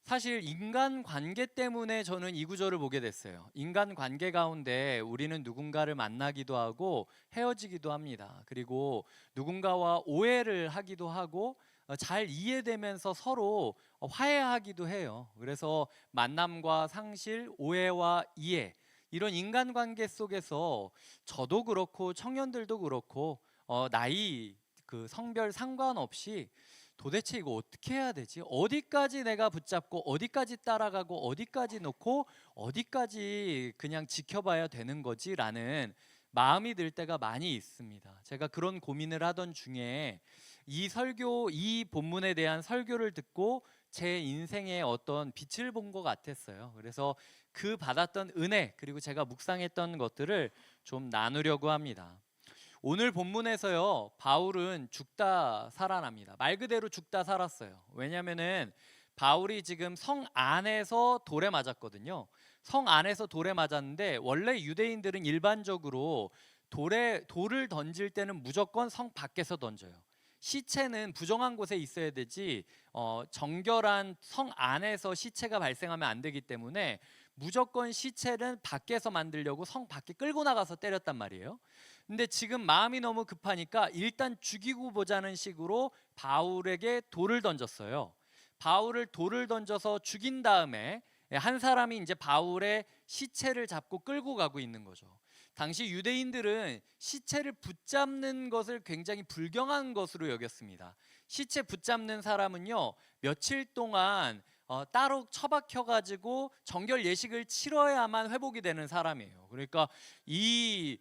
사실 인간관계 때문에 저는 이 구절을 보게 됐어요. 인간관계 가운데 우리는 누군가를 만나기도 하고 헤어지기도 합니다. 그리고 누군가와 오해를 하기도 하고 잘 이해되면서 서로 화해하기도 해요. 그래서 만남과 상실, 오해와 이해, 이런 인간관계 속에서 저도 그렇고 청년들도 그렇고 나이, 그 성별 상관없이 도대체 이거 어떻게 해야 되지? 어디까지 내가 붙잡고 어디까지 따라가고 어디까지 놓고 어디까지 그냥 지켜봐야 되는 거지라는 마음이 들 때가 많이 있습니다. 제가 그런 고민을 하던 중에 이 본문에 대한 설교를 듣고 제 인생에 어떤 빛을 본 것 같았어요. 그래서 그 받았던 은혜, 그리고 제가 묵상했던 것들을 좀 나누려고 합니다. 오늘 본문에서요, 바울은 죽다 살아납니다. 말 그대로 죽다 살았어요. 왜냐하면은 바울이 지금 성 안에서 돌에 맞았거든요. 성 안에서 돌에 맞았는데 원래 유대인들은 일반적으로 돌을 던질 때는 무조건 성 밖에서 던져요. 시체는 부정한 곳에 있어야 되지 정결한 성 안에서 시체가 발생하면 안 되기 때문에 무조건 시체는 밖에서 만들려고 성 밖에 끌고 나가서 때렸단 말이에요. 근데 지금 마음이 너무 급하니까 일단 죽이고 보자는 식으로 바울에게 돌을 던졌어요. 바울을 돌을 던져서 죽인 다음에 한 사람이 이제 바울의 시체를 잡고 끌고 가고 있는 거죠. 당시 유대인들은 시체를 붙잡는 것을 굉장히 불경한 것으로 여겼습니다. 시체 붙잡는 사람은요, 며칠 동안 따로 처박혀 가지고 정결 예식을 치러야만 회복이 되는 사람이에요. 그러니까 이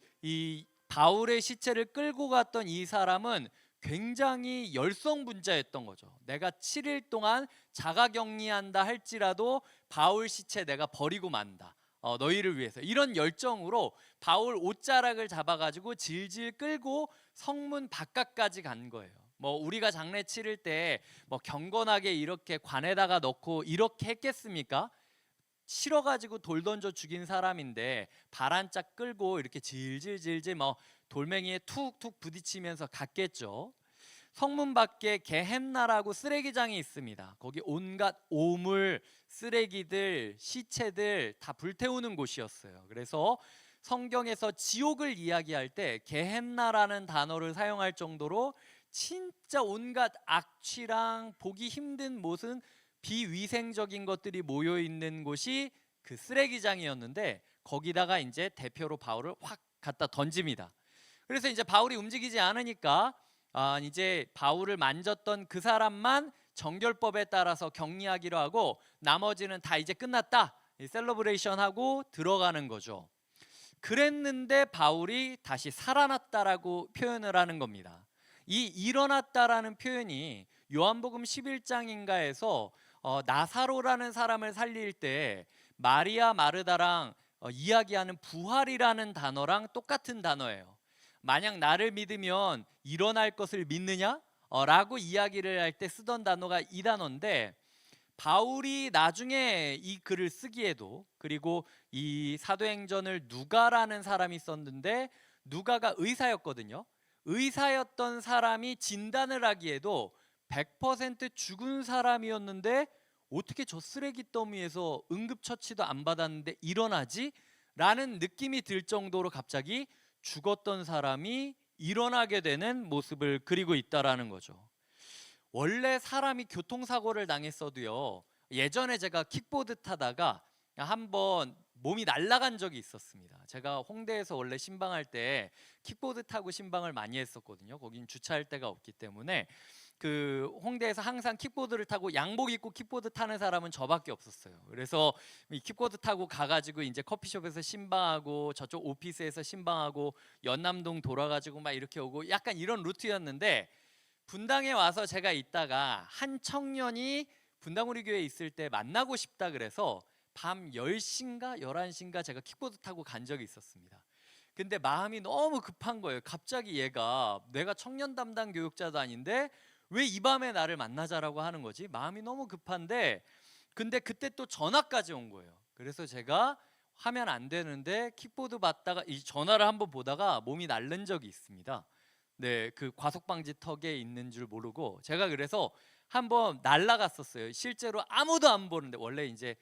바울의 시체를 끌고 갔던 이 사람은 굉장히 열성분자였던 거죠. 내가 7일 동안 자가격리한다 할지라도 바울 시체 내가 버리고 만다. 너희를 위해서. 이런 열정으로 바울 옷자락을 잡아가지고 질질 끌고 성문 바깥까지 간 거예요. 뭐 우리가 장례 치를 때 뭐 경건하게 이렇게 관에다가 넣고 이렇게 했겠습니까? 실어가지고 돌 던져 죽인 사람인데 발 한 짝 끌고 이렇게 질질질질 뭐 돌멩이에 툭툭 부딪히면서 갔겠죠. 성문 밖에 게헨나라고 쓰레기장이 있습니다. 거기 온갖 오물, 쓰레기들, 시체들 다 불태우는 곳이었어요. 그래서 성경에서 지옥을 이야기할 때 게헨나라는 단어를 사용할 정도로 진짜 온갖 악취랑 보기 힘든 모습, 비위생적인 것들이 모여 있는 곳이 그 쓰레기장이었는데 거기다가 이제 대표로 바울을 확 갖다 던집니다. 그래서 이제 바울이 움직이지 않으니까 이제 바울을 만졌던 그 사람만 정결법에 따라서 격리하기로 하고 나머지는 다 이제 끝났다, 셀러브레이션 하고 들어가는 거죠. 그랬는데 바울이 다시 살아났다라고 표현을 하는 겁니다. 이 일어났다라는 표현이 요한복음 11장인가에서 나사로라는 사람을 살릴 때 마리아 마르다랑 이야기하는 부활이라는 단어랑 똑같은 단어예요. 만약 나를 믿으면 일어날 것을 믿느냐? 라고 이야기를 할 때 쓰던 단어가 이 단어인데, 바울이 나중에 이 글을 쓰기에도, 그리고 이 사도행전을 누가라는 사람이 썼는데 누가가 의사였거든요. 의사였던 사람이 진단을 하기에도 100% 죽은 사람이었는데 어떻게 저 쓰레기 더미에서 응급처치도 안 받았는데 일어나지? 라는 느낌이 들 정도로 갑자기 죽었던 사람이 일어나게 되는 모습을 그리고 있다라는 거죠. 원래 사람이 교통사고를 당했어도요, 예전에 제가 킥보드 타다가 한번 몸이 날아간 적이 있었습니다. 제가 홍대에서 원래 신방할 때 킥보드 타고 신방을 많이 했었거든요. 거긴 주차할 데가 없기 때문에 그 홍대에서 항상 킥보드를 타고, 양복 입고 킥보드 타는 사람은 저밖에 없었어요. 그래서 이 킥보드 타고 가가지고 이제 커피숍에서 신방하고 저쪽 오피스에서 신방하고 연남동 돌아가지고 막 이렇게 오고 약간 이런 루트였는데, 분당에 와서 제가 있다가 한 청년이 분당우리 교회에 있을 때 만나고 싶다 그래서 밤 10시인가 11시인가 제가 킥보드 타고 간 적이 있었습니다. 근데 마음이 너무 급한 거예요. 갑자기 얘가 내가 청년 담당 교육자도 아닌데 왜 이 밤에 나를 만나자라고 하는 거지? 마음이 너무 급한데, 근데 그때 또 전화까지 온 거예요. 그래서 제가 하면 안 되는데 킥보드 받다가 이 전화를 한번 보다가 몸이 날른 적이 있습니다. 네, 그 과속방지 턱에 있는 줄 모르고 제가 그래서 한번 날아갔었어요. 실제로 아무도 안 보는데, 원래 이제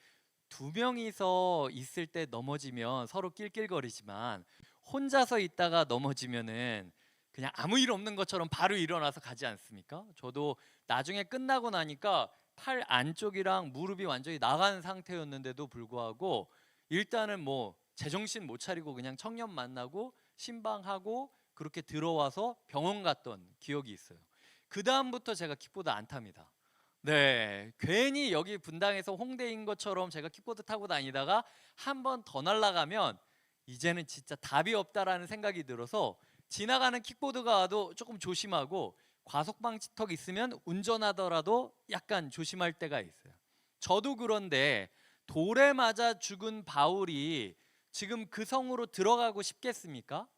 두 명이서 있을 때 넘어지면 서로 낄낄거리지만 혼자서 있다가 넘어지면은 그냥 아무 일 없는 것처럼 바로 일어나서 가지 않습니까? 저도 나중에 끝나고 나니까 팔 안쪽이랑 무릎이 완전히 나간 상태였는데도 불구하고 일단은 뭐 제정신 못 차리고 그냥 청년 만나고 신방하고 그렇게 들어와서 병원 갔던 기억이 있어요. 그 다음부터 제가 킥보드 안 탑니다. 네, 괜히 여기 분당에서 홍대인 것처럼 제가 킥보드 타고 다니다가 한 번 더 날아가면 이제는 진짜 답이 없다라는 생각이 들어서 지나가는 킥보드가 와도 조금 조심하고 과속방지턱 있으면 운전하더라도 약간 조심할 때가 있어요. 저도 그런데 돌에 맞아 죽은 바울이 지금 그 성으로 들어가고 싶겠습니까?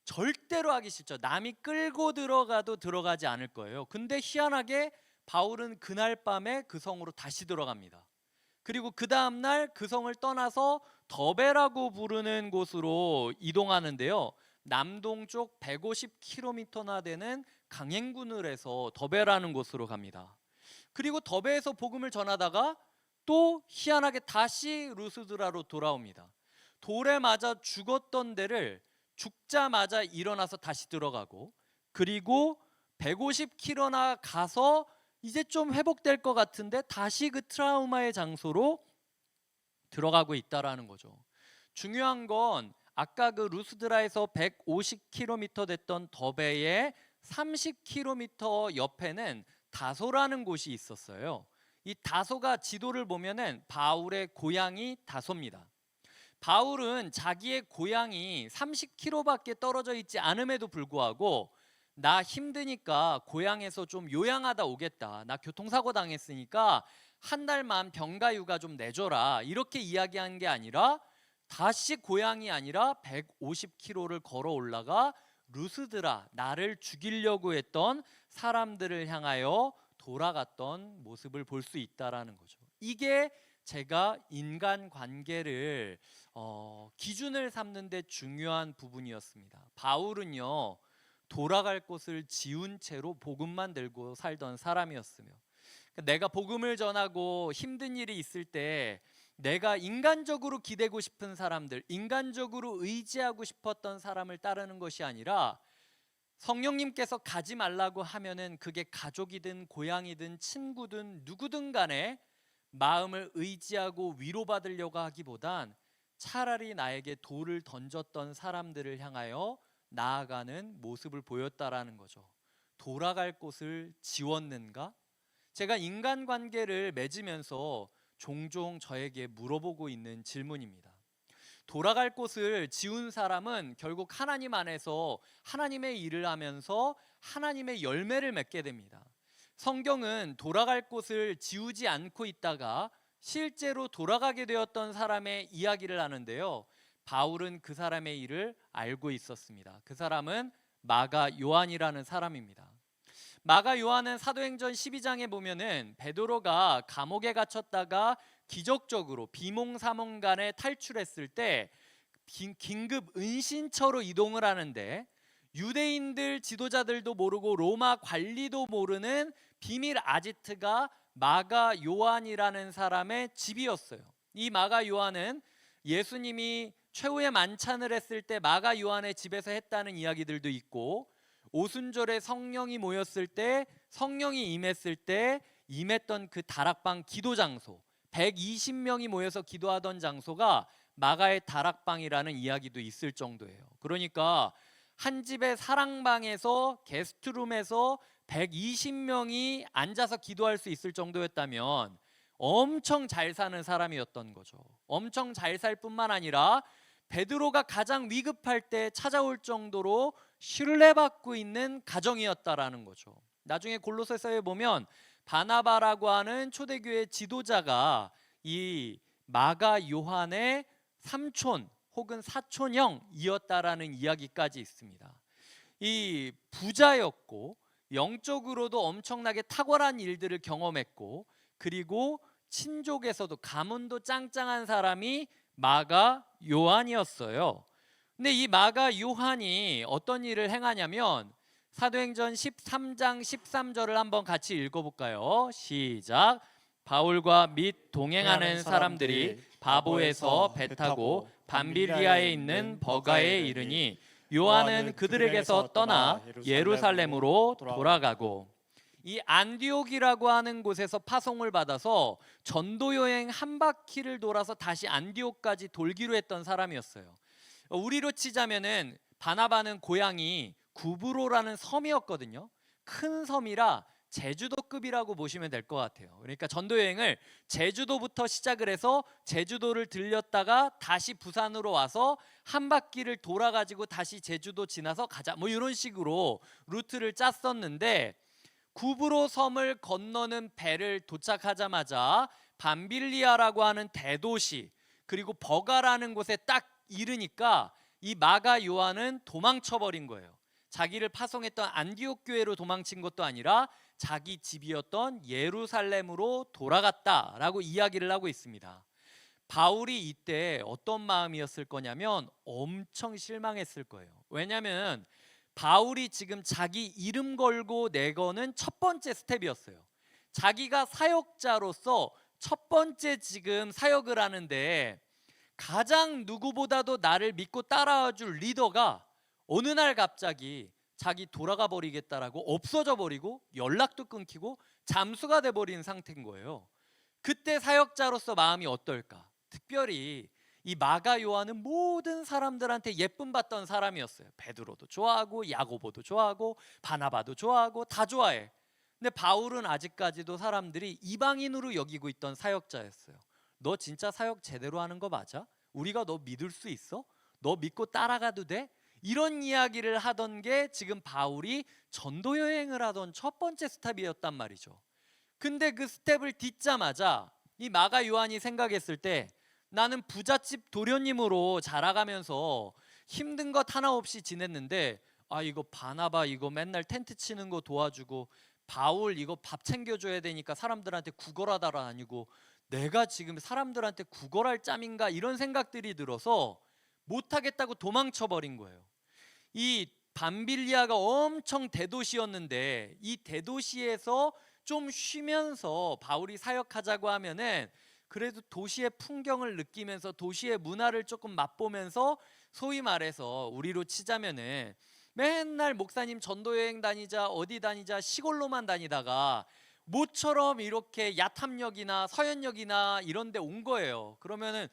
절대로 하기 싫죠. 남이 끌고 들어가도 들어가지 않을 거예요. 근데 희한하게 바울은 그날 밤에 그 성으로 다시 들어갑니다. 그리고 그 다음날 그 성을 떠나서 더베라고 부르는 곳으로 이동하는데요. 남동쪽 150km나 되는 강행군을 해서 더베라는 곳으로 갑니다. 그리고 더베에서 복음을 전하다가 또 희한하게 다시 루스드라로 돌아옵니다. 돌에 맞아 죽었던 데를 죽자마자 일어나서 다시 들어가고, 그리고 150km나 가서 이제 좀 회복될 것 같은데 다시 그 트라우마의 장소로 들어가고 있다라는 거죠. 중요한 건 아까 그 루스드라에서 150km 됐던 더베의 30km 옆에는 다소라는 곳이 있었어요. 이 다소가 지도를 보면은 바울의 고향이 다소입니다. 바울은 자기의 고향이 30km밖에 떨어져 있지 않음에도 불구하고 나 힘드니까 고향에서 좀 요양하다 오겠다. 나 교통사고 당했으니까 한 달만 병가휴가 좀 내줘라. 이렇게 이야기한 게 아니라 다시 고향이 아니라 150km를 걸어 올라가 루스드라, 나를 죽이려고 했던 사람들을 향하여 돌아갔던 모습을 볼 수 있다라는 거죠. 이게 제가 인간관계를 기준을 삼는 데 중요한 부분이었습니다. 바울은요, 돌아갈 곳을 지운 채로 복음만 들고 살던 사람이었으며, 내가 복음을 전하고 힘든 일이 있을 때 내가 인간적으로 기대고 싶은 사람들, 인간적으로 의지하고 싶었던 사람을 따르는 것이 아니라 성령님께서 가지 말라고 하면은 그게 가족이든 고향이든 친구든 누구든 간에 마음을 의지하고 위로받으려고 하기보단 차라리 나에게 돌을 던졌던 사람들을 향하여 나아가는 모습을 보였다라는 거죠. 돌아갈 곳을 지웠는가? 제가 인간관계를 맺으면서 종종 저에게 물어보고 있는 질문입니다. 돌아갈 곳을 지운 사람은 결국 하나님 안에서 하나님의 일을 하면서 하나님의 열매를 맺게 됩니다. 성경은 돌아갈 곳을 지우지 않고 있다가 실제로 돌아가게 되었던 사람의 이야기를 하는데요. 바울은 그 사람의 일을 알고 있었습니다. 그 사람은 마가 요한이라는 사람입니다. 마가 요한은 사도행전 12장에 보면은 베드로가 감옥에 갇혔다가 기적적으로 비몽사몽간에 탈출했을 때 긴급 은신처로 이동을 하는데 유대인들 지도자들도 모르고 로마 관리도 모르는 비밀 아지트가 마가 요한이라는 사람의 집이었어요. 이 마가 요한은 예수님이 최후의 만찬을 했을 때 마가 요한의 집에서 했다는 이야기들도 있고, 오순절에 성령이 모였을 때 성령이 임했을 때 임했던 그 다락방 기도 장소, 120명이 모여서 기도하던 장소가 마가의 다락방이라는 이야기도 있을 정도예요. 그러니까 한 집의 사랑방에서 게스트룸에서 120명이 앉아서 기도할 수 있을 정도였다면 엄청 잘 사는 사람이었던 거죠. 엄청 잘 살 뿐만 아니라 베드로가 가장 위급할 때 찾아올 정도로 신뢰받고 있는 가정이었다라는 거죠. 나중에 골로새서에 보면 바나바라고 하는 초대교회 지도자가 이 마가 요한의 삼촌 혹은 사촌형이었다라는 이야기까지 있습니다. 이 부자였고 영적으로도 엄청나게 탁월한 일들을 경험했고, 그리고 친족에서도 가문도 짱짱한 사람이 마가 요한이었어요. 근데 이 마가 요한이 어떤 일을 행하냐면 사도행전 13장 13절을 한번 같이 읽어볼까요? 시작. 바울과 및 동행하는 사람들이 바보에서 배 타고 밤빌리아에 있는 버가에 이르니 요한은 그들에게서 떠나 예루살렘으로 돌아가고. 이 안디옥이라고 하는 곳에서 파송을 받아서 전도 여행 한 바퀴를 돌아서 다시 안디옥까지 돌기로 했던 사람이었어요. 우리로 치자면은 바나바는 고향이 구브로라는 섬이었거든요. 큰 섬이라 제주도급이라고 보시면 될 것 같아요. 그러니까 전도 여행을 제주도부터 시작을 해서 제주도를 들렸다가 다시 부산으로 와서 한 바퀴를 돌아가지고 다시 제주도 지나서 가자, 뭐 이런 식으로 루트를 짰었는데, 구브로 섬을 건너는 배를 도착하자마자 밤빌리아라고 하는 대도시 그리고 버가라는 곳에 딱 이르니까 이 마가 요한은 도망쳐버린 거예요. 자기를 파송했던 안디옥 교회로 도망친 것도 아니라 자기 집이었던 예루살렘으로 돌아갔다라고 이야기를 하고 있습니다. 바울이 이때 어떤 마음이었을 거냐면 엄청 실망했을 거예요. 왜냐하면 바울이 지금 자기 이름 걸고 내거는 첫 번째 스텝이었어요. 자기가 사역자로서 첫 번째 지금 사역을 하는데 가장 누구보다도 나를 믿고 따라와 줄 리더가 어느 날 갑자기 자기 돌아가 버리겠다라고 없어져 버리고 연락도 끊기고 잠수가 돼 버린 상태인 거예요. 그때 사역자로서 마음이 어떨까? 특별히 이 마가 요한은 모든 사람들한테 예쁨 받던 사람이었어요. 베드로도 좋아하고 야고보도 좋아하고 바나바도 좋아하고 다 좋아해. 근데 바울은 아직까지도 사람들이 이방인으로 여기고 있던 사역자였어요. 너 진짜 사역 제대로 하는 거 맞아? 우리가 너 믿을 수 있어? 너 믿고 따라가도 돼? 이런 이야기를 하던 게 지금 바울이 전도 여행을 하던 첫 번째 스텝이었단 말이죠. 근데 그 스텝을 딛자마자 이 마가 요한이 생각했을 때 나는 부잣집 도련님으로 자라가면서 힘든 것 하나 없이 지냈는데, 아 이거 바나바 이거 맨날 텐트 치는 거 도와주고 바울 이거 밥 챙겨줘야 되니까 사람들한테 구걸하다 다니고 내가 지금 사람들한테 구걸할 짬인가 이런 생각들이 들어서 못하겠다고 도망쳐버린 거예요. 이 밤빌리아가 엄청 대도시였는데 이 대도시에서 좀 쉬면서 바울이 사역하자고 하면은 그래도 도시의 풍경을 느끼면서 도시의 문화를 조금 맛보면서 소위 말해서 우리로 치자면은 맨날 목사님 전도여행 다니자 어디 다니자 시골로만 다니다가 모처럼 이렇게 야탐역이나 서현역이나 이런 데 온 거예요. 그러면은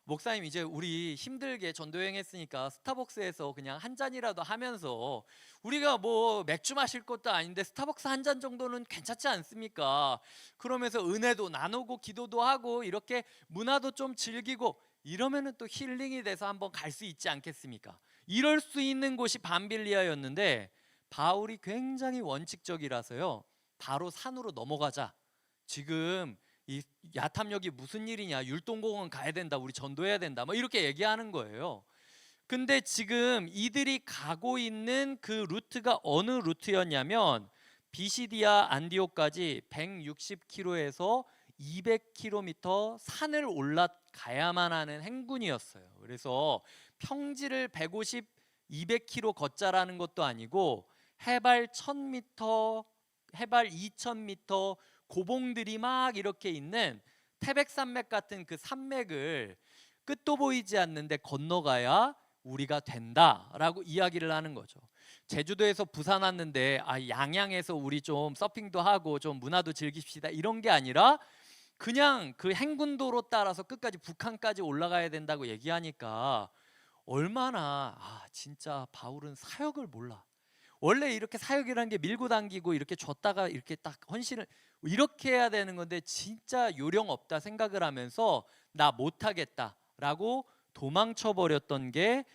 목사님 이제 우리 힘들게 전도여행 했으니까 스타벅스에서 그냥 한 잔이라도 하면서 우리가 뭐 맥주 마실 것도 아닌데 스타벅스 한 잔 정도는 괜찮지 않습니까? 그러면서 은혜도 나누고 기도도 하고 이렇게 문화도 좀 즐기고 이러면은 또 힐링이 돼서 한번 갈 수 있지 않겠습니까? 이럴 수 있는 곳이 밤빌리아였는데 바울이 굉장히 원칙적이라서요. 바로 산으로 넘어가자. 지금 이 야탐역이 무슨 일이냐, 율동공원 가야 된다, 우리 전도해야 된다, 뭐 이렇게 얘기하는 거예요. 근데 지금 이들이 가고 있는 그 루트가 어느 루트였냐면 비시디아 안디옥까지 160km에서 200km 산을 올라가야만 하는 행군이었어요. 그래서 평지를 150, 200km 걷자라는 것도 아니고 해발 1000m, 해발 2000m 고봉들이 막 이렇게 있는 태백산맥 같은 그 산맥을 끝도 보이지 않는데 건너가야 우리가 된다라고 이야기를 하는 거죠. 제주도에서 부산 왔는데 양양에서 우리 좀 서핑도 하고 좀 문화도 즐깁시다 이런 게 아니라 그냥 그 행군도로 따라서 끝까지 북한까지 올라가야 된다고 얘기하니까 얼마나 진짜 바울은 사역을 몰라. 원래 이렇게 사역이라는 게 밀고 당기고 이렇게 줬다가 이렇게 딱 헌신을 이렇게 해야 되는 건데 진짜 요령 없다 생각을 하면서 나 못하겠다라고 도망쳐 버렸던 게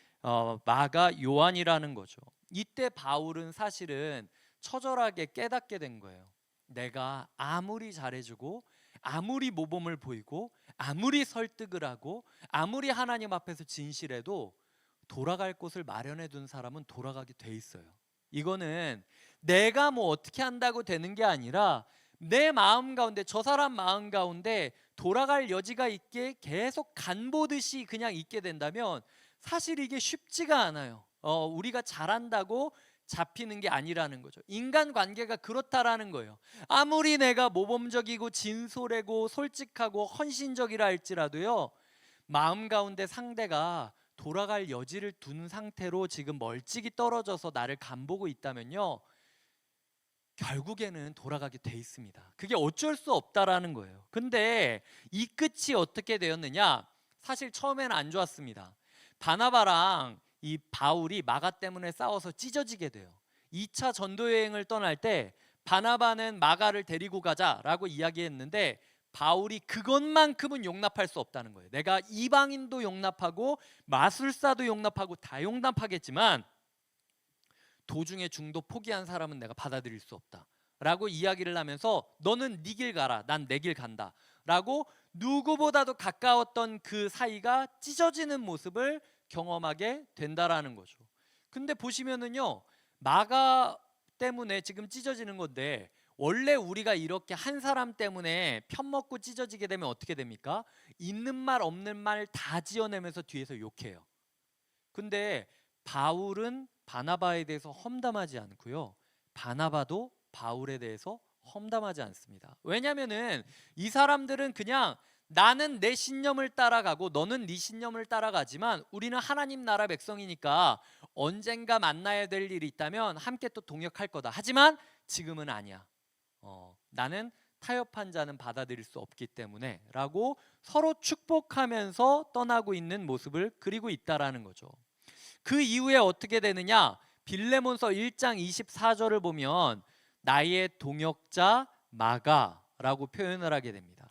마가 요한이라는 거죠. 이때 바울은 사실은 처절하게 깨닫게 된 거예요. 내가 아무리 잘해주고 아무리 모범을 보이고 아무리 설득을 하고 아무리 하나님 앞에서 진실해도 돌아갈 곳을 마련해 둔 사람은 돌아가게 돼 있어요. 이거는 내가 뭐 어떻게 한다고 되는 게 아니라 내 마음 가운데, 저 사람 마음 가운데 돌아갈 여지가 있게 계속 간보듯이 그냥 있게 된다면 사실 이게 쉽지가 않아요. 우리가 잘한다고 잡히는 게 아니라는 거죠. 인간관계가 그렇다라는 거예요. 아무리 내가 모범적이고 진솔하고 솔직하고 헌신적이라 할지라도요, 마음 가운데 상대가 돌아갈 여지를 둔 상태로 지금 멀찍이 떨어져서 나를 간보고 있다면요, 결국에는 돌아가게 돼 있습니다. 그게 어쩔 수 없다라는 거예요. 근데 이 끝이 어떻게 되었느냐? 사실 처음에는 안 좋았습니다. 바나바랑 이 바울이 마가 때문에 싸워서 찢어지게 돼요. 2차 전도 여행을 떠날 때 바나바는 마가를 데리고 가자라고 이야기했는데 바울이 그것만큼은 용납할 수 없다는 거예요. 내가 이방인도 용납하고 마술사도 용납하고 다 용납하겠지만 도중에 중도 포기한 사람은 내가 받아들일 수 없다 라고 이야기를 하면서 너는 네 길 가라, 난 내 길 간다 라고 누구보다도 가까웠던 그 사이가 찢어지는 모습을 경험하게 된다라는 거죠. 근데 보시면은요, 마가 때문에 지금 찢어지는 건데 원래 우리가 이렇게 한 사람 때문에 편먹고 찢어지게 되면 어떻게 됩니까? 있는 말 없는 말 다 지어내면서 뒤에서 욕해요. 근데 바울은 바나바에 대해서 험담하지 않고요, 바나바도 바울에 대해서 험담하지 않습니다. 왜냐면은 이 사람들은 그냥 나는 내 신념을 따라가고 너는 네 신념을 따라가지만 우리는 하나님 나라 백성이니까 언젠가 만나야 될 일이 있다면 함께 또 동역할 거다. 하지만 지금은 아니야. 나는 타협한 자는 받아들일 수 없기 때문에 라고 서로 축복하면서 떠나고 있는 모습을 그리고 있다라는 거죠. 그 이후에 어떻게 되느냐? 빌레몬서 1장 24절을 보면 나의 동역자 마가라고 표현을 하게 됩니다.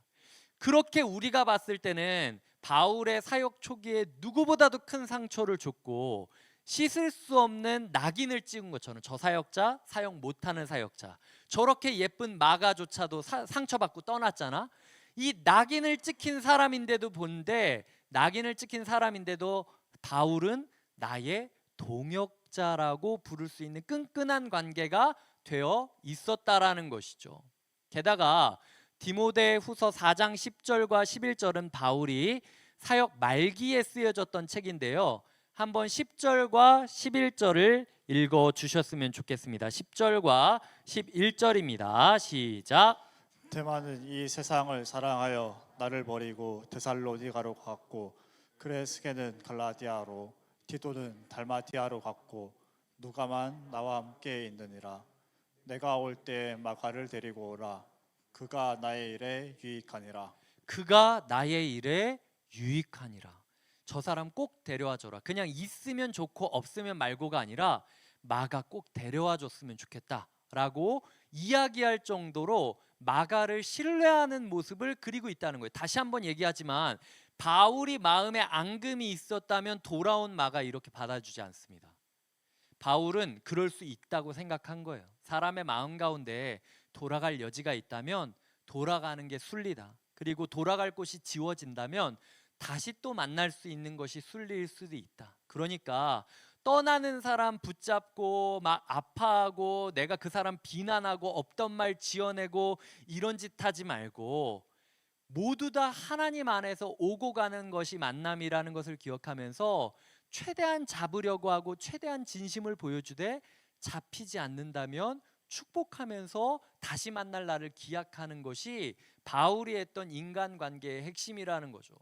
그렇게 우리가 봤을 때는 바울의 사역 초기에 누구보다도 큰 상처를 줬고 씻을 수 없는 낙인을 찍은 것처럼 저 사역자, 사역 못하는 사역자, 저렇게 예쁜 마가조차도 상처받고 떠났잖아. 이 낙인을 찍힌 사람인데도 본데, 낙인을 찍힌 사람인데도 바울은 나의 동역자라고 부를 수 있는 끈끈한 관계가 되어 있었다라는 것이죠. 게다가 디모데후서 4장 10절과 11절은 바울이 사역 말기에 쓰여졌던 책인데요, 한번 10절과 11절을 읽어 주셨으면 좋겠습니다. 10절과 11절입니다. 시작. 대만은 이 세상을 사랑하여 나를 버리고 데살로니가로 갔고, 그레스게는 갈라디아로, 디도는 달마티아로 갔고, 누가만 나와 함께 있느니라. 내가 올 때 마가를 데리고 오라. 그가 나의 일에 유익하니라. 그가 나의 일에 유익하니라. 저 사람 꼭 데려와 줘라. 그냥 있으면 좋고 없으면 말고가 아니라 마가 꼭 데려와 줬으면 좋겠다라고 이야기할 정도로 마가를 신뢰하는 모습을 그리고 있다는 거예요. 다시 한번 얘기하지만 바울이 마음에 앙금이 있었다면 돌아온 마가 이렇게 받아주지 않습니다. 바울은 그럴 수 있다고 생각한 거예요. 사람의 마음 가운데 돌아갈 여지가 있다면 돌아가는 게 순리다. 그리고 돌아갈 곳이 지워진다면 다시 또 만날 수 있는 것이 순리일 수도 있다. 그러니까 떠나는 사람 붙잡고 막 아파하고 내가 그 사람 비난하고 없던 말 지어내고 이런 짓 하지 말고 모두 다 하나님 안에서 오고 가는 것이 만남이라는 것을 기억하면서 최대한 잡으려고 하고 최대한 진심을 보여주되 잡히지 않는다면 축복하면서 다시 만날 날을 기약하는 것이 바울이 했던 인간관계의 핵심이라는 거죠.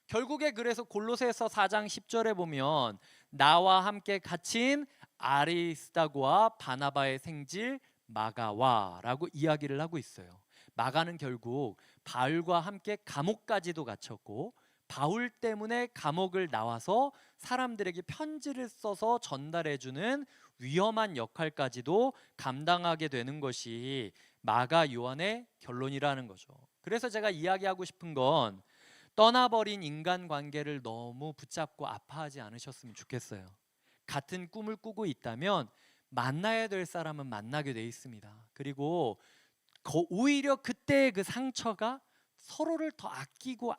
결국에 그래서 골로새서 4장 10절에 보면 나와 함께 갇힌 아리스다고와 바나바의 생질 마가와라고 이야기를 하고 있어요. 마가는 결국 바울과 함께 감옥까지도 갇혔고 바울 때문에 감옥을 나와서 사람들에게 편지를 써서 전달해주는 위험한 역할까지도 감당하게 되는 것이 마가 요한의 결론이라는 거죠. 그래서 제가 이야기하고 싶은 건 떠나버린 인간관계를 너무 붙잡고 아파하지 않으셨으면 좋겠어요. 같은 꿈을 꾸고 있다면 만나야 될 사람은 만나게 돼 있습니다. 그리고 오히려 그때의 그 상처가 서로를 더 아끼고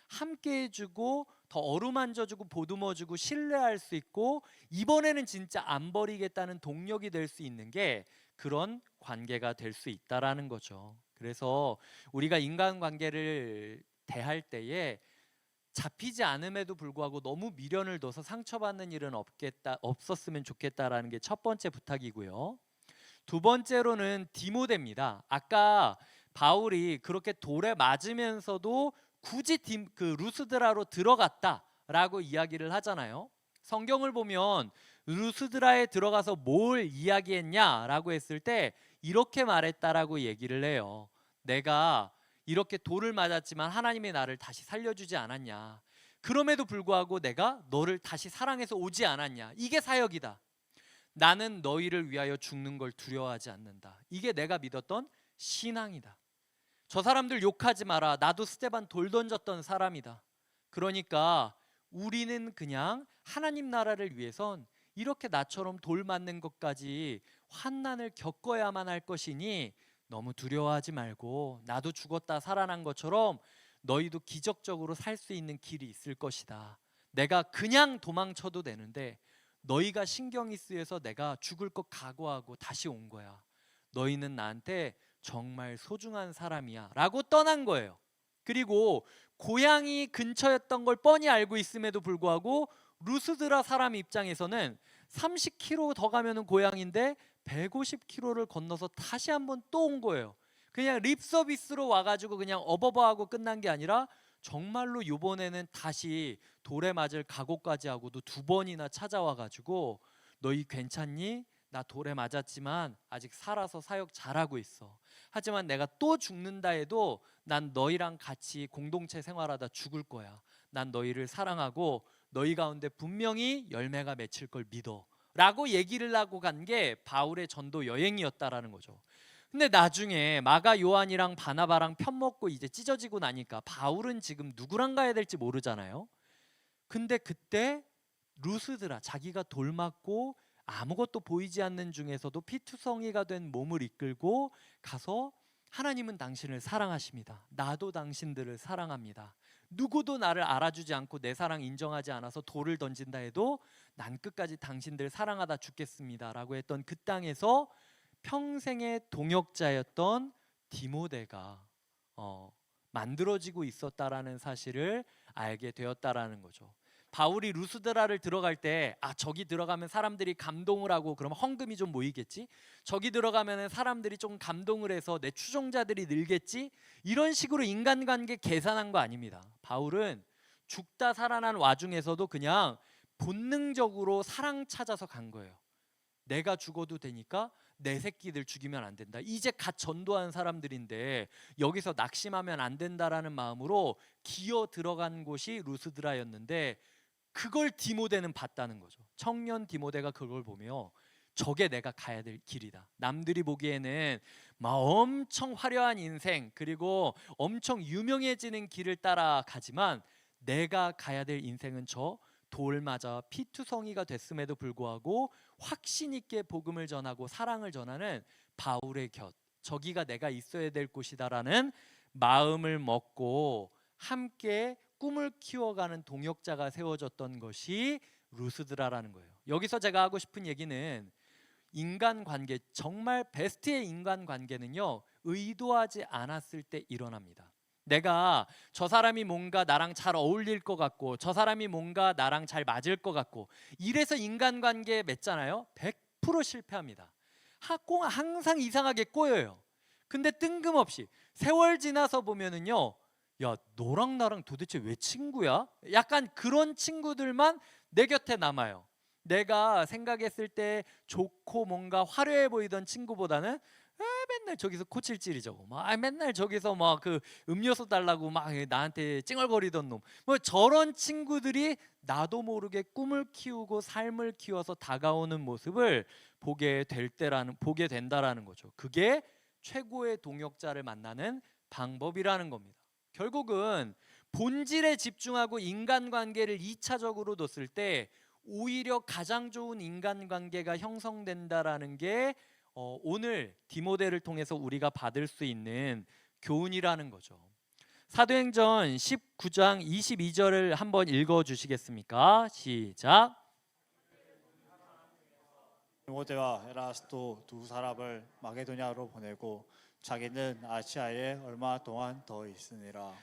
함께 해주고 더 어루만져주고 보듬어주고 신뢰할 수 있고 이번에는 진짜 안 버리겠다는 동력이 될 수 있는 게 그런 관계가 될 수 있다라는 거죠. 그래서 우리가 인간관계를 대할 때에 잡히지 않음에도 불구하고 너무 미련을 둬서 상처받는 일은 없었으면 좋겠다라는 게 첫 번째 부탁이고요. 두 번째로는 디모데입니다. 아까 바울이 그렇게 돌에 맞으면서도 굳이 루스드라로 들어갔다라고 이야기를 하잖아요. 성경을 보면 루스드라에 들어가서 뭘 이야기했냐라고 했을 때 이렇게 말했다라고 얘기를 해요. 내가 이렇게 돌을 맞았지만 하나님이 나를 다시 살려주지 않았냐. 그럼에도 불구하고 내가 너를 다시 사랑해서 오지 않았냐. 이게 사역이다. 나는 너희를 위하여 죽는 걸 두려워하지 않는다. 이게 내가 믿었던 신앙이다. 저 사람들 욕하지 마라. 나도 스데반 돌 던졌던 사람이다. 그러니까 우리는 그냥 하나님 나라를 위해선 이렇게 나처럼 돌 맞는 것까지 환난을 겪어야만 할 것이니 너무 두려워하지 말고 나도 죽었다 살아난 것처럼 너희도 기적적으로 살 수 있는 길이 있을 것이다. 내가 그냥 도망쳐도 되는데 너희가 신경이 쓰여서 내가 죽을 것 각오하고 다시 온 거야. 너희는 나한테 정말 소중한 사람이야 라고 떠난 거예요. 그리고 고향이 근처였던 걸 뻔히 알고 있음에도 불구하고 루스드라 사람 입장에서는 30km 더 가면은 고향인데 150km를 건너서 다시 한번 또 온 거예요. 그냥 립 서비스로 와가지고 그냥 어버버하고 끝난 게 아니라 정말로 이번에는 다시 돌에 맞을 각오까지 하고도 두 번이나 찾아와가지고 너희 괜찮니? 나 돌에 맞았지만 아직 살아서 사역 잘하고 있어. 하지만 내가 또 죽는다 해도 난 너희랑 같이 공동체 생활하다 죽을 거야. 난 너희를 사랑하고 너희 가운데 분명히 열매가 맺힐 걸 믿어 라고 얘기를 하고 간 게 바울의 전도 여행이었다라는 거죠. 근데 나중에 마가 요한이랑 바나바랑 편먹고 이제 찢어지고 나니까 바울은 지금 누구랑 가야 될지 모르잖아요. 근데 그때 루스드라, 자기가 돌 맞고 아무것도 보이지 않는 중에서도 피투성이가 된 몸을 이끌고 가서 하나님은 당신을 사랑하십니다. 나도 당신들을 사랑합니다. 누구도 나를 알아주지 않고 내 사랑 인정하지 않아서 돌을 던진다 해도 난 끝까지 당신들 사랑하다 죽겠습니다 라고 했던 그 땅에서 평생의 동역자였던 디모데가 만들어지고 있었다라는 사실을 알게 되었다라는 거죠. 바울이 루스드라를 들어갈 때 저기 들어가면 사람들이 감동을 하고 그럼 헌금이 좀 모이겠지? 저기 들어가면 사람들이 좀 감동을 해서 내 추종자들이 늘겠지? 이런 식으로 인간관계 계산한 거 아닙니다. 바울은 죽다 살아난 와중에서도 그냥 본능적으로 사랑 찾아서 간 거예요. 내가 죽어도 되니까 내 새끼들 죽이면 안 된다. 이제 갓 전도한 사람들인데 여기서 낙심하면 안 된다라는 마음으로 기어 들어간 곳이 루스드라였는데 그걸 디모데는 봤다는 거죠. 청년 디모데가 그걸 보며 저게 내가 가야 될 길이다. 남들이 보기에는 막 엄청 화려한 인생 그리고 엄청 유명해지는 길을 따라가지만 내가 가야 될 인생은 저 돌 맞아 피투성이가 됐음에도 불구하고 확신 있게 복음을 전하고 사랑을 전하는 바울의 곁, 저기가 내가 있어야 될 곳이다라는 마음을 먹고 함께 꿈을 키워가는 동역자가 세워졌던 것이 루스드라라는 거예요. 여기서 제가 하고 싶은 얘기는 인간관계, 정말 베스트의 인간관계는요 의도하지 않았을 때 일어납니다. 내가 저 사람이 뭔가 나랑 잘 어울릴 것 같고 저 사람이 뭔가 나랑 잘 맞을 것 같고 이래서 인간관계 맺잖아요. 100% 실패합니다. 항상 이상하게 꼬여요. 근데 뜬금없이 세월 지나서 보면은요, 야 너랑 나랑 도대체 왜 친구야? 약간 그런 친구들만 내 곁에 남아요. 내가 생각했을 때 좋고 뭔가 화려해 보이던 친구보다는 맨날 저기서 코칠찔이죠. 막 맨날 저기서 막 그 음료수 달라고 막 나한테 찡얼거리던 놈. 뭐 저런 친구들이 나도 모르게 꿈을 키우고 삶을 키워서 다가오는 모습을 보게 된다라는 거죠. 그게 최고의 동역자를 만나는 방법이라는 겁니다. 결국은 본질에 집중하고 인간관계를 2차적으로 뒀을 때 오히려 가장 좋은 인간관계가 형성된다라는 게 오늘 디모데를 통해서 우리가 받을 수 있는 교훈이라는 거죠. 사도행전 19장 22절을 한번 읽어주시겠습니까? 시작. 디모데와 에라스도 두 사람을 마게도냐로 보내고 자기는 아시아에 얼마 동안 더 있으니라.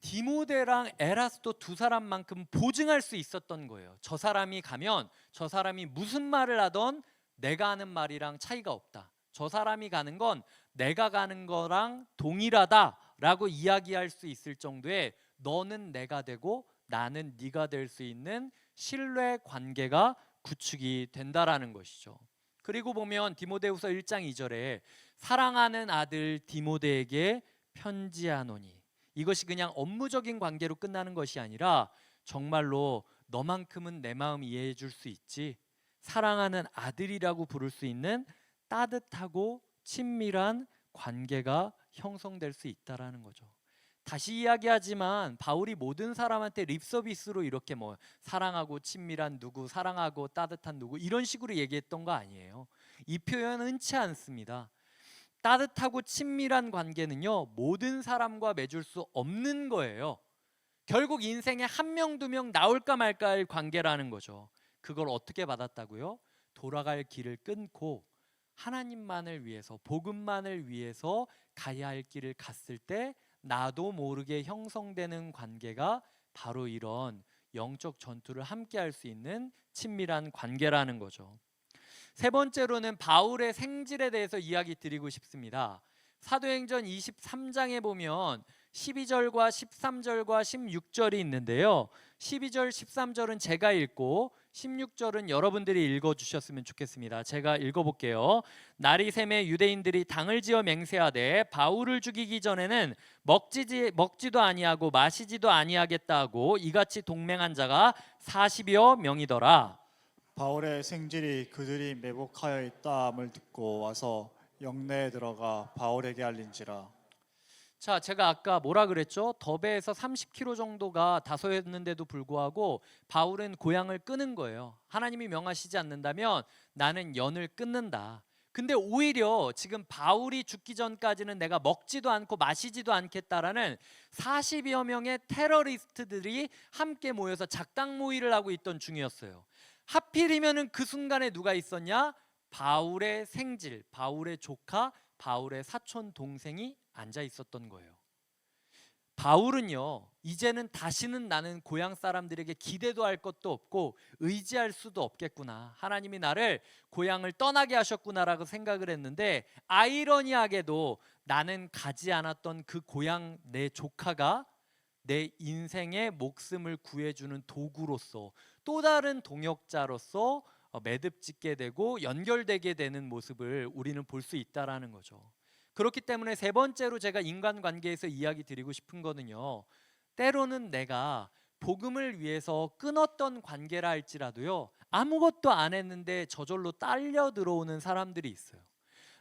디모데랑 에라스도 두 사람만큼 보증할 수 있었던 거예요. 저 사람이 가면 저 사람이 무슨 말을 하던 내가 하는 말이랑 차이가 없다. 저 사람이 가는 건 내가 가는 거랑 동일하다라고 이야기할 수 있을 정도의 너는 내가 되고 나는 네가 될 수 있는 신뢰 관계가 구축이 된다라는 것이죠. 그리고 보면 디모데후서 1장 2절에 사랑하는 아들 디모데에게 편지하노니, 이것이 그냥 업무적인 관계로 끝나는 것이 아니라 정말로 너만큼은 내 마음 이해해 줄 수 있지, 사랑하는 아들이라고 부를 수 있는 따뜻하고 친밀한 관계가 형성될 수 있다라는 거죠. 다시 이야기하지만 바울이 모든 사람한테 립서비스로 이렇게 뭐 사랑하고 친밀한 누구, 사랑하고 따뜻한 누구 이런 식으로 얘기했던 거 아니에요. 이 표현은 흔치 않습니다. 따뜻하고 친밀한 관계는요, 모든 사람과 맺을 수 없는 거예요. 결국 인생에 한 명, 두 명 나올까 말까의 관계라는 거죠. 그걸 어떻게 받았다고요? 돌아갈 길을 끊고 하나님만을 위해서, 복음만을 위해서 가야 할 길을 갔을 때 나도 모르게 형성되는 관계가 바로 이런 영적 전투를 함께 할 수 있는 친밀한 관계라는 거죠. 세 번째로는 바울의 생질에 대해서 이야기 드리고 싶습니다. 사도행전 23장에 보면 12절과 13절과 16절이 있는데요. 12절, 13절은 제가 읽고 16절은 여러분들이 읽어주셨으면 좋겠습니다. 제가 읽어볼게요. 날이 새매 유대인들이 당을 지어 맹세하되 바울을 죽이기 전에는 먹지도 아니하고 마시지도 아니하겠다 하고 이같이 동맹한 자가 40여 명이더라. 바울의 생질이 그들이 매복하여 있다함을 듣고 와서 영내에 들어가 바울에게 알린지라. 자, 제가 아까 뭐라 그랬죠? 더베에서 30km 정도가 다소했는데도 불구하고 바울은 고향을 끊은 거예요. 하나님이 명하시지 않는다면 나는 연을 끊는다. 근데 오히려 지금 바울이 죽기 전까지는 내가 먹지도 않고 마시지도 않겠다라는 40여 명의 테러리스트들이 함께 모여서 작당 모의를 하고 있던 중이었어요. 하필이면은 그 순간에 누가 있었냐? 바울의 생질, 바울의 조카, 바울의 사촌 동생이 앉아 있었던 거예요. 바울은요, 이제는 다시는 나는 고향 사람들에게 기대도 할 것도 없고 의지할 수도 없겠구나, 하나님이 나를 고향을 떠나게 하셨구나라고 생각을 했는데, 아이러니하게도 나는 가지 않았던 그 고향 내 조카가 내 인생의 목숨을 구해주는 도구로서, 또 다른 동역자로서 매듭짓게 되고 연결되게 되는 모습을 우리는 볼 수 있다라는 거죠. 그렇기 때문에 세 번째로 제가 인간관계에서 이야기 드리고 싶은 거는요, 때로는 내가 복음을 위해서 끊었던 관계라 할지라도요, 아무것도 안 했는데 저절로 딸려 들어오는 사람들이 있어요.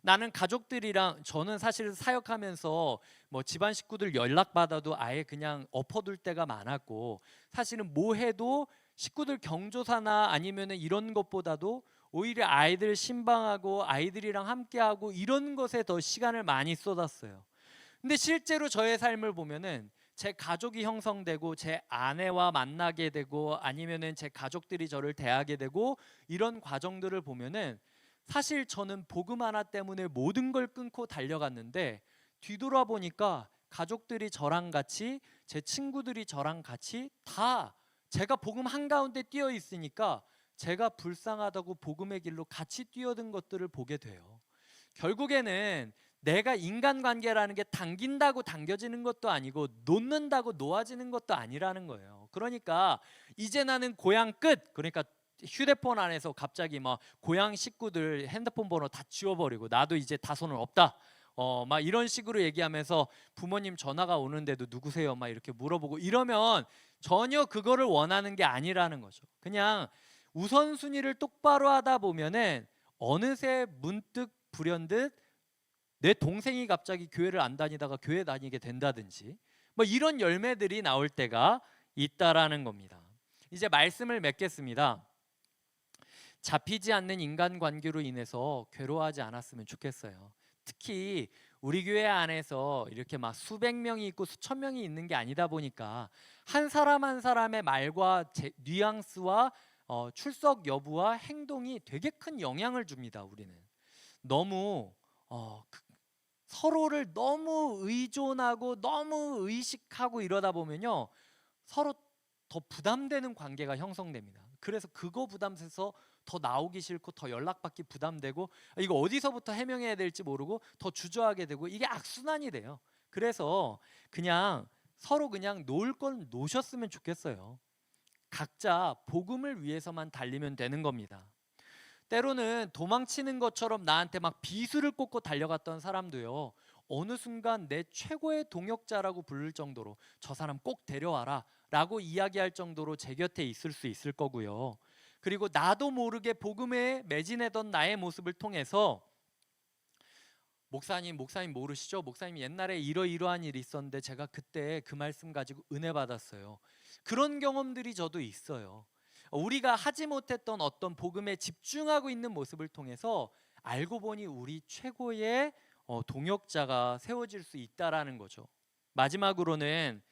나는 가족들이랑, 저는 사실 사역하면서 뭐 집안 식구들 연락 받아도 아예 그냥 엎어둘 때가 많았고, 사실은 뭐 해도 식구들 경조사나 아니면은 이런 것보다도 오히려 아이들 신방하고 아이들이랑 함께하고 이런 것에 더 시간을 많이 쏟았어요. 근데 실제로 저의 삶을 보면은 제 가족이 형성되고 제 아내와 만나게 되고 아니면은 제 가족들이 저를 대하게 되고 이런 과정들을 보면은 사실 저는 복음 하나 때문에 모든 걸 끊고 달려갔는데, 뒤돌아보니까 가족들이 저랑 같이, 제 친구들이 저랑 같이 다 제가 복음 한가운데 뛰어 있으니까 제가 불쌍하다고 복음의 길로 같이 뛰어든 것들을 보게 돼요. 결국에는 내가 인간관계라는 게 당긴다고 당겨지는 것도 아니고 놓는다고 놓아지는 것도 아니라는 거예요. 그러니까 이제 나는 고향 끝, 그러니까 휴대폰 안에서 갑자기 막 고향 식구들 핸드폰 번호 다 지워버리고 나도 이제 다소는 없다, 막 이런 식으로 얘기하면서 부모님 전화가 오는데도 누구세요? 막 이렇게 물어보고 이러면 전혀 그거를 원하는 게 아니라는 거죠. 그냥 우선순위를 똑바로 하다 보면은 어느새 문득 불현듯 내 동생이 갑자기 교회를 안 다니다가 교회 다니게 된다든지 뭐 이런 열매들이 나올 때가 있다라는 겁니다. 이제 말씀을 맺겠습니다. 잡히지 않는 인간관계로 인해서 괴로워하지 않았으면 좋겠어요. 특히 우리 교회 안에서 이렇게 막 수백 명이 있고 수천 명이 있는 게 아니다 보니까 한 사람 한 사람의 말과 뉘앙스와 출석 여부와 행동이 되게 큰 영향을 줍니다. 우리는 너무 서로를 너무 의존하고 너무 의식하고 이러다 보면요, 서로 더 부담되는 관계가 형성됩니다. 그래서 그거 부담돼서 더 나오기 싫고 더 연락받기 부담되고 이거 어디서부터 해명해야 될지 모르고 더 주저하게 되고 이게 악순환이 돼요. 그래서 그냥 서로 그냥 놓을 건 놓으셨으면 좋겠어요. 각자 복음을 위해서만 달리면 되는 겁니다. 때로는 도망치는 것처럼 나한테 막 비수를 꽂고 달려갔던 사람도요, 어느 순간 내 최고의 동역자라고 부를 정도로 저 사람 꼭 데려와라 라고 이야기할 정도로 제 곁에 있을 수 있을 거고요. 그리고 나도 모르게 복음에 매진하던 나의 모습을 통해서 목사님 모르시죠? 목사님 옛날에 이러이러한 일이 있었는데 제가 그때 그 말씀 가지고 은혜 받았어요. 그런 경험들이 저도 있어요. 우리가 하지 못했던 어떤 복음에 집중하고 있는 모습을 통해서 알고 보니 우리 최고의 동역자가 세워질 수 있다라는 거죠. 마지막으로는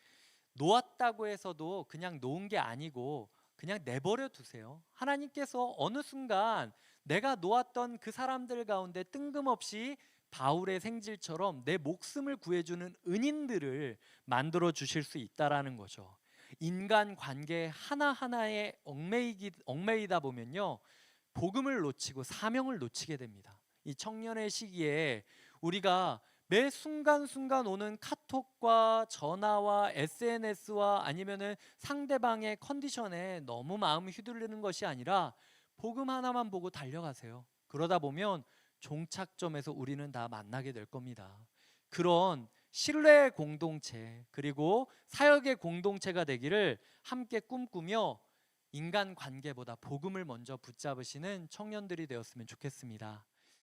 놓았다고 해서도 그냥 놓은 게 아니고 그냥 내버려 두세요. 하나님께서 어느 순간 내가 놓았던 그 사람들 가운데 뜬금없이 바울의 생질처럼 내 목숨을 구해주는 은인들을 만들어 주실 수 있다라는 거죠. 인간 관계 하나하나에 얽매이다 보면요, 복음을 놓치고 사명을 놓치게 됩니다. 이 청년의 시기에 우리가 매 순간순간 오는 카톡과 전화와 SNS와 아니면은 상대방의 컨디션에 너무 마음 휘둘리는 것이 아니라 복음 하나만 보고 달려가세요. 그러다 보면 종착점에서 우리는 다 만나게 될 겁니다. 그런 신뢰의 공동체 그리고 사역의 공동체가 되기를 함께 꿈꾸며 인간 관계보다 복음을 먼저 붙잡으시는 청년들이 되었으면 좋겠습니다.